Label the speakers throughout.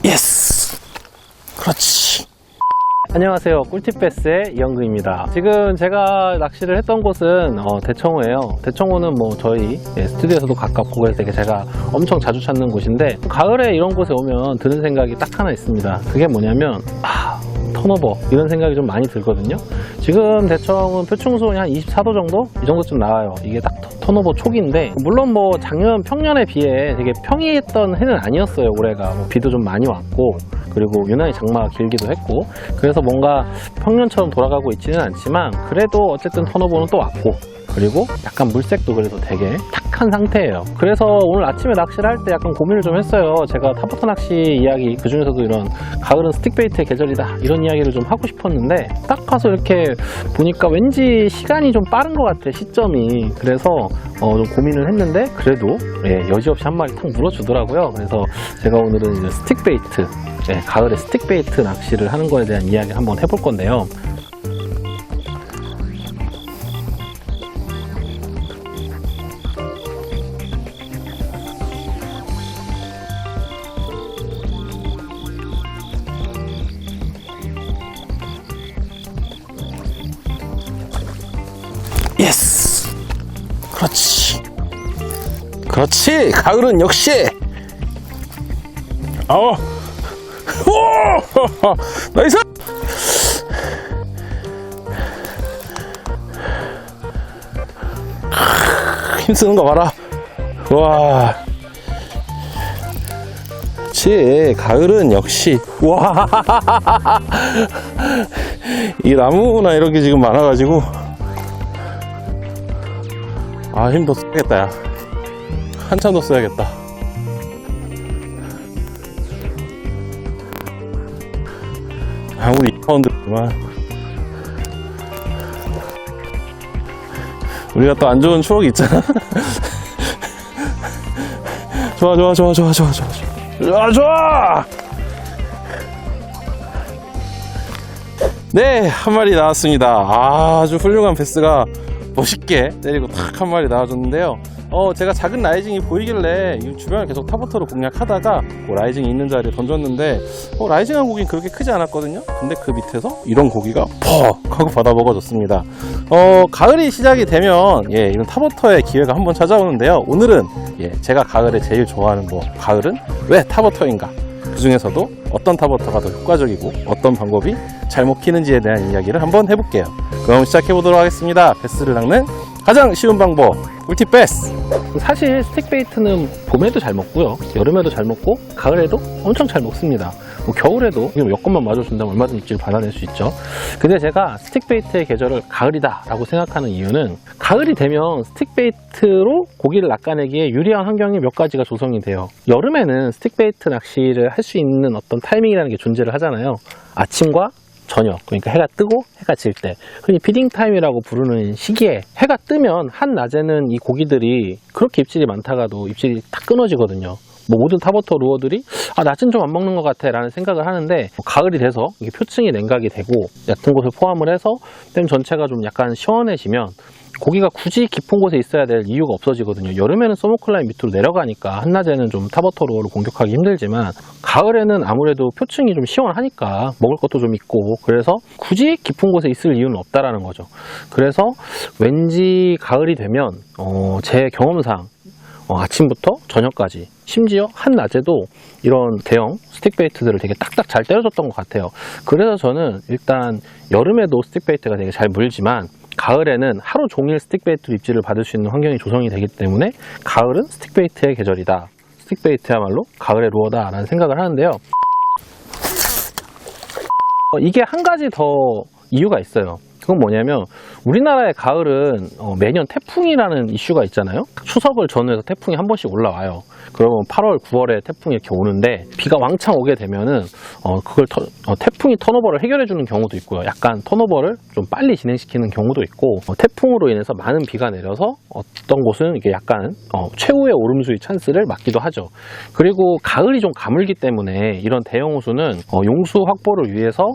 Speaker 1: 예스! 그렇지.
Speaker 2: 안녕하세요, 꿀팁베스의 이영근입니다. 지금 제가 낚시를 했던 곳은 대청호예요. 대청호는 뭐 저희 스튜디오에서도 가깝고 그래서 되게 제가 엄청 자주 찾는 곳인데, 가을에 이런 곳에 오면 드는 생각이 딱 하나 있습니다. 그게 뭐냐면 턴오버, 이런 생각이 좀 많이 들거든요. 지금 대청은 표충수온이 한 24도 정도? 이 정도쯤 나와요. 이게 딱 턴오버 초기인데, 물론 뭐 작년 평년에 비해 되게 평이했던 해는 아니었어요. 올해가 뭐 비도 좀 많이 왔고, 그리고 유난히 장마가 길기도 했고, 그래서 뭔가 평년처럼 돌아가고 있지는 않지만 그래도 어쨌든 턴오버는 또 왔고, 그리고 약간 물색도 그래도 되게 탁한 상태예요. 그래서 오늘 아침에 낚시를 할 때 약간 고민을 좀 했어요. 제가 탑버터 낚시 이야기, 그 중에서도 이런 가을은 스틱베이트의 계절이다, 이런 이야기를 좀 하고 싶었는데, 딱 가서 이렇게 보니까 왠지 시간이 좀 빠른 것 같아, 시점이. 그래서 좀 고민을 했는데, 그래도 여지없이 한 마리 탁 물어주더라고요. 그래서 제가 오늘은 이제 스틱베이트, 가을에 스틱베이트 낚시를 하는 거에 대한 이야기를 한번 해볼 건데요.
Speaker 1: 예스! 그렇지. 그렇지. 가을은 역시. 오! 나이스! 힘쓰는 거 봐라. 와. 그렇지. 가을은 역시. 와. 이 나무나 이런 게 지금 많아가지고. 힘 더 써야겠다, 야. 한참 더 써야겠다. 우리 2파운드구만. 우리가 또 안 좋은 추억이 있잖아. 좋아. 네, 한 마리 나왔습니다. 아주 훌륭한 베스가 멋있게 때리고 딱 한 마리 나와줬는데요. 제가 작은 라이징이 보이길래 이 주변을 계속 탑워터로 공략하다가 라이징이 있는 자리에 던졌는데, 라이징한 고기는 그렇게 크지 않았거든요. 근데 그 밑에서 이런 고기가 퍽 하고 받아 먹어줬습니다. 가을이 시작이 되면 이런 탑워터의 기회가 한번 찾아오는데요. 오늘은 제가 가을에 제일 좋아하는 가을은 왜 탑워터인가, 그 중에서도 어떤 탑워터가 더 효과적이고 어떤 방법이 잘 먹히는지에 대한 이야기를 한번 해볼게요. 그럼 시작해보도록 하겠습니다. 베스를 낚는 가장 쉬운 방법, 꿀팁 베스.
Speaker 2: 사실 스틱베이트는 봄에도 잘 먹고요, 여름에도 잘 먹고, 가을에도 엄청 잘 먹습니다. 겨울에도 여건만 맞아준다면 얼마든지 입질을 받아낼 수 있죠. 근데 제가 스틱베이트의 계절을 가을이다 라고 생각하는 이유는, 가을이 되면 스틱베이트로 고기를 낚아내기에 유리한 환경이 몇 가지가 조성이 돼요. 여름에는 스틱베이트 낚시를 할 수 있는 어떤 타이밍이라는 게 존재를 하잖아요. 아침과 저녁, 그러니까 해가 뜨고 해가 질 때, 흔히 피딩 타임이라고 부르는 시기에 해가 뜨면 한낮에는 이 고기들이 그렇게 입질이 많다가도 입질이 딱 끊어지거든요. 모든 탑워터 루어들이 낮은 좀 안 먹는 것 같아 라는 생각을 하는데, 가을이 돼서 이게 표층이 냉각이 되고 얕은 곳을 포함을 해서 댐 전체가 좀 약간 시원해지면 고기가 굳이 깊은 곳에 있어야 될 이유가 없어지거든요. 여름에는 서머클라인 밑으로 내려가니까 한낮에는 좀 탑워터 루어를 공격하기 힘들지만, 가을에는 아무래도 표층이 좀 시원하니까 먹을 것도 좀 있고, 그래서 굳이 깊은 곳에 있을 이유는 없다라는 거죠. 그래서 왠지 가을이 되면 제 경험상 아침부터 저녁까지, 심지어 한낮에도 이런 대형 스틱베이트들을 되게 딱딱 잘 때려줬던 것 같아요. 그래서 저는 일단 여름에도 스틱베이트가 되게 잘 물지만, 가을에는 하루 종일 스틱베이트로 입질을 받을 수 있는 환경이 조성이 되기 때문에 가을은 스틱베이트의 계절이다, 스틱베이트야말로 가을의 루어다 라는 생각을 하는데요. 이게 한 가지 더 이유가 있어요. 그건 뭐냐면, 우리나라의 가을은 매년 태풍이라는 이슈가 있잖아요. 추석을 전후해서 태풍이 한 번씩 올라와요. 그러면 8월, 9월에 태풍이 이렇게 오는데, 비가 왕창 오게 되면은 그걸 태풍이 턴오버를 해결해 주는 경우도 있고요. 약간 턴오버를 좀 빨리 진행시키는 경우도 있고, 태풍으로 인해서 많은 비가 내려서 어떤 곳은 이게 약간 최후의 오름수의 찬스를 맞기도 하죠. 그리고 가을이 좀 가물기 때문에 이런 대형 호수는 용수 확보를 위해서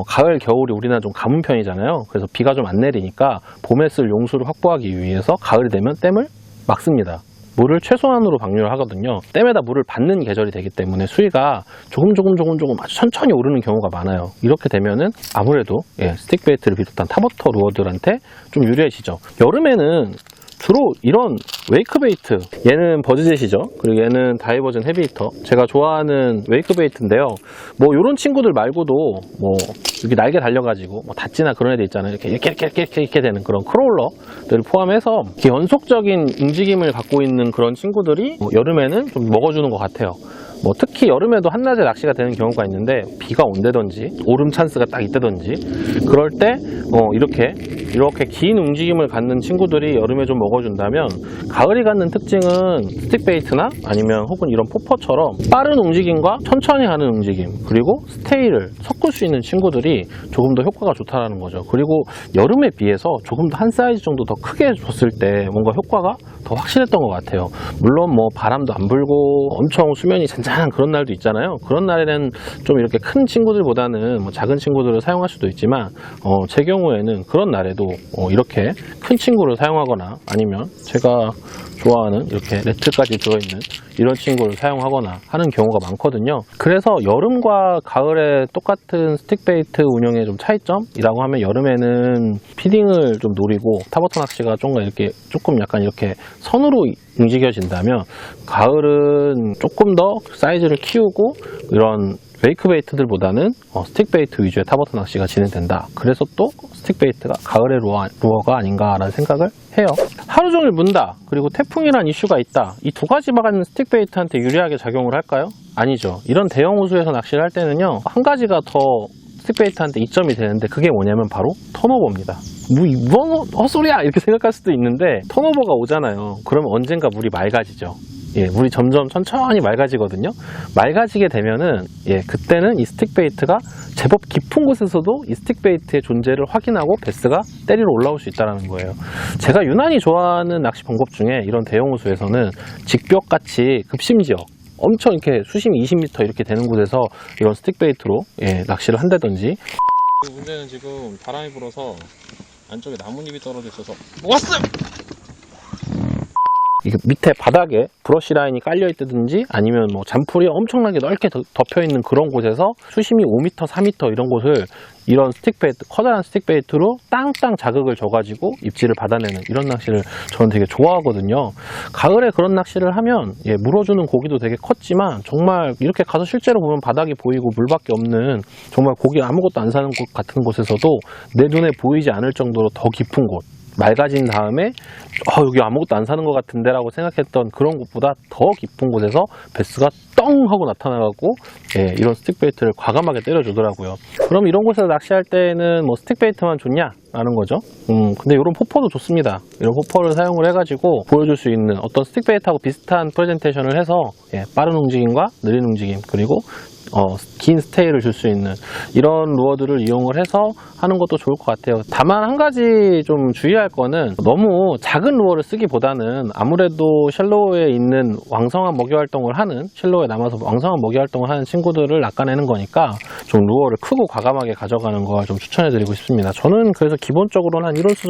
Speaker 2: 가을, 겨울이 우리나라 좀 가문 편이잖아요. 그래서 비가 좀 안 내리니까 봄에 쓸 용수를 확보하기 위해서 가을이 되면 댐을 막습니다. 물을 최소한으로 방류를 하거든요. 댐에다 물을 받는 계절이 되기 때문에 수위가 조금 아주 천천히 오르는 경우가 많아요. 이렇게 되면은 아무래도 스틱 베이트를 비롯한 탑워터 루어들한테 좀 유리해지죠. 여름에는 주로 이런 웨이크 베이트, 얘는 버즈젯이죠. 그리고 얘는 다이버전 헤비히터. 제가 좋아하는 웨이크 베이트인데요. 뭐 이런 친구들 말고도 뭐 여기 날개 달려가지고 뭐 닷지나 그런 애들 있잖아요. 이렇게 되는 그런 크롤러들을 포함해서 이렇게 연속적인 움직임을 갖고 있는 그런 친구들이 뭐 여름에는 좀 먹어주는 것 같아요. 뭐 특히 여름에도 한낮에 낚시가 되는 경우가 있는데 비가 온다든지 오름 찬스가 딱 있다든지 그럴 때 이렇게 긴 움직임을 갖는 친구들이 여름에 좀 먹어준다면, 가을이 갖는 특징은 스틱 베이트나 아니면 혹은 이런 포퍼처럼 빠른 움직임과 천천히 하는 움직임, 그리고 스테이를 섞을 수 있는 친구들이 조금 더 효과가 좋다라는 거죠. 그리고 여름에 비해서 조금 더 한 사이즈 정도 더 크게 줬을 때 뭔가 효과가 더 확실했던 것 같아요. 물론 뭐 바람도 안 불고 엄청 수면이 잔잔한 그런 날도 있잖아요. 그런 날에는 좀 이렇게 큰 친구들보다는 뭐 작은 친구들을 사용할 수도 있지만 제 경우에는 그런 날에도 이렇게 큰 친구를 사용하거나 아니면 제가 좋아하는 이렇게 네트까지 들어있는 이런 친구를 사용하거나 하는 경우가 많거든요. 그래서 여름과 가을에 똑같은 스틱 베이트 운영의 좀 차이점이라고 하면, 여름에는 피딩을 좀 노리고 탑워터 낚시가 조금 약간 이렇게 선으로 움직여진다면, 가을은 조금 더 사이즈를 키우고 이런 웨이크 베이트들보다는 스틱 베이트 위주의 탑워터 낚시가 진행된다. 그래서 또 스틱 베이트가 가을의 루어가 아닌가라는 생각을 해요. 하루 종일 문다, 그리고 태풍이란 이슈가 있다. 이 두 가지만 스틱 베이트한테 유리하게 작용을 할까요? 아니죠. 이런 대형 호수에서 낚시를 할 때는요, 한 가지가 더 스틱 베이트한테 이점이 되는데, 그게 뭐냐면 바로 턴오버입니다. 뭔 헛소리야 이렇게 생각할 수도 있는데, 턴오버가 오잖아요. 그러면 언젠가 물이 맑아지죠. 물이 점점 천천히 맑아지거든요. 맑아지게 되면은 그때는 이 스틱 베이트가 제법 깊은 곳에서도 이 스틱 베이트의 존재를 확인하고 베스가 때리러 올라올 수 있다는 거예요. 제가 유난히 좋아하는 낚시 방법 중에, 이런 대형 호수에서는 직벽같이 급심지역, 엄청 이렇게 수심이 20m 이렇게 되는 곳에서 이런 스틱 베이트로 낚시를 한다든지.
Speaker 1: 문제는 지금 바람이 불어서 안쪽에 나뭇잎이 떨어져 있어서 왔음!
Speaker 2: 이게 밑에 바닥에 브러쉬 라인이 깔려 있다든지 아니면 뭐 잔풀이 엄청나게 넓게 덮여 있는 그런 곳에서 수심이 5m, 4m 이런 곳을 이런 스틱 베이트, 커다란 스틱 베이트로 땅땅 자극을 줘가지고 입질을 받아내는 이런 낚시를 저는 되게 좋아하거든요. 가을에 그런 낚시를 하면 물어주는 고기도 되게 컸지만, 정말 이렇게 가서 실제로 보면 바닥이 보이고 물밖에 없는, 정말 고기 아무것도 안 사는 곳 같은 곳에서도 내 눈에 보이지 않을 정도로 더 깊은 곳, 맑아진 다음에 여기 아무것도 안 사는 것 같은데 라고 생각했던 그런 곳보다 더 깊은 곳에서 베스가 떵 하고 나타나고 이런 스틱 베이트를 과감하게 때려주더라고요. 그럼 이런 곳에서 낚시할 때는 뭐 스틱 베이트만 좋냐? 라는 거죠. 근데 이런 포퍼도 좋습니다. 이런 포퍼를 사용을 해가지고 보여줄 수 있는 어떤 스틱 베이트하고 비슷한 프레젠테이션을 해서 빠른 움직임과 느린 움직임, 그리고 긴 스테이를 줄 수 있는 이런 루어들을 이용을 해서 하는 것도 좋을 것 같아요. 다만 한 가지 좀 주의할 거는, 너무 작은 루어를 쓰기보다는 아무래도 쉘로우에 있는 왕성한 먹이 활동을 하는, 쉘로우에 남아서 왕성한 먹이 활동을 하는 친구들을 낚아내는 거니까 좀 루어를 크고 과감하게 가져가는 걸 좀 추천해 드리고 싶습니다. 저는 그래서 기본적으로는 한 1온스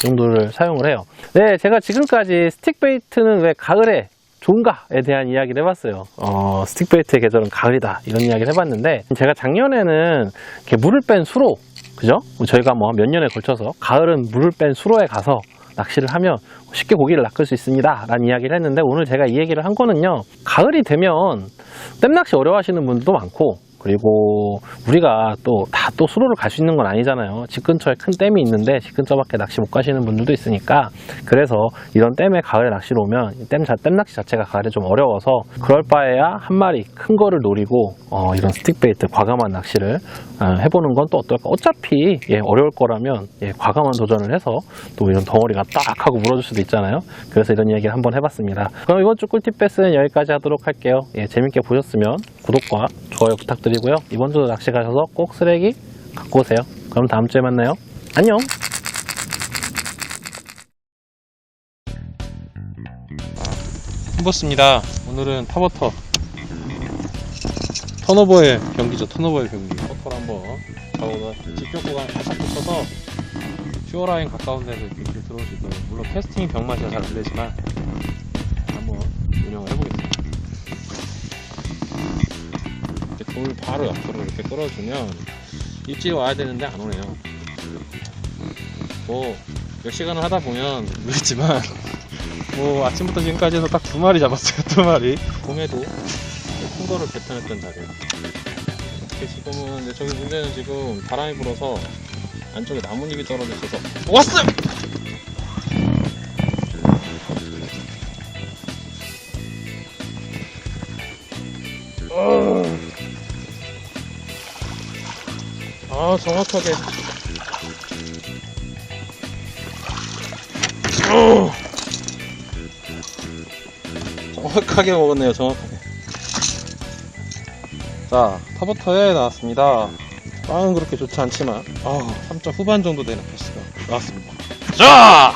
Speaker 2: 정도를 사용을 해요. 네, 제가 지금까지 스틱 베이트는 왜 가을에 좋은가에 대한 이야기를 해봤어요. 스틱 베이트의 계절은 가을이다, 이런 이야기를 해봤는데, 제가 작년에는 이렇게 물을 뺀 수로, 그죠? 저희가 뭐 몇 년에 걸쳐서 가을은 물을 뺀 수로에 가서 낚시를 하면 쉽게 고기를 낚을 수 있습니다 라는 이야기를 했는데, 오늘 제가 이 얘기를 한 거는요, 가을이 되면 댐낚시 어려워하시는 분들도 많고, 그리고 우리가 또 수로를 갈 수 있는 건 아니잖아요. 집 근처에 큰 댐이 있는데 집 근처밖에 낚시 못 가시는 분들도 있으니까, 그래서 이런 댐에 가을에 낚시로 오면 댐 낚시 자체가 가을에 좀 어려워서, 그럴 바에야 한 마리 큰 거를 노리고 이런 스틱 베이트 과감한 낚시를 해보는 건 또 어떨까. 어차피 어려울 거라면 과감한 도전을 해서 또 이런 덩어리가 딱 하고 물어줄 수도 있잖아요. 그래서 이런 이야기를 한번 해봤습니다. 그럼 이번 주 꿀팁 베스는 여기까지 하도록 할게요. 재밌게 보셨으면 구독과 좋아요 부탁드리고요. 이번 주도 낚시 가셔서 꼭 쓰레기 갖고 오세요. 그럼 다음 주에 만나요. 안녕.
Speaker 1: 해봤습니다. 오늘은 탑워터 턴오버의 경기죠. 턴오버의 경기. 워터를 한번 잡아서 직격 구간 살짝 붙여서 슈어라인 가까운 데서 이렇게 들어올 수 있도록, 물론 캐스팅이 병맛이라 잘 안 되지만 운영을 해보겠습니다. 이렇게 돌 바로 옆으로 이렇게 끌어주면 입질이 와야 되는데 안 오네요. 뭐 몇 시간을 하다 보면 모르겠지만 뭐 아침부터 지금까지 해서 딱 2마리 잡았어요. 2마리. 봄에도 큰 거를 뱉어냈던 자리에요. 이렇게 지금은 근데 저기 문제는 지금 바람이 불어서 안쪽에 나뭇잎이 떨어져 있어서 왔어요! 아 정확하게 정확하게 먹었네요. 정확하게. 자, 타버터에 나왔습니다. 빵은 그렇게 좋지 않지만 3점 후반 정도 되는 패스가 나왔습니다. 자!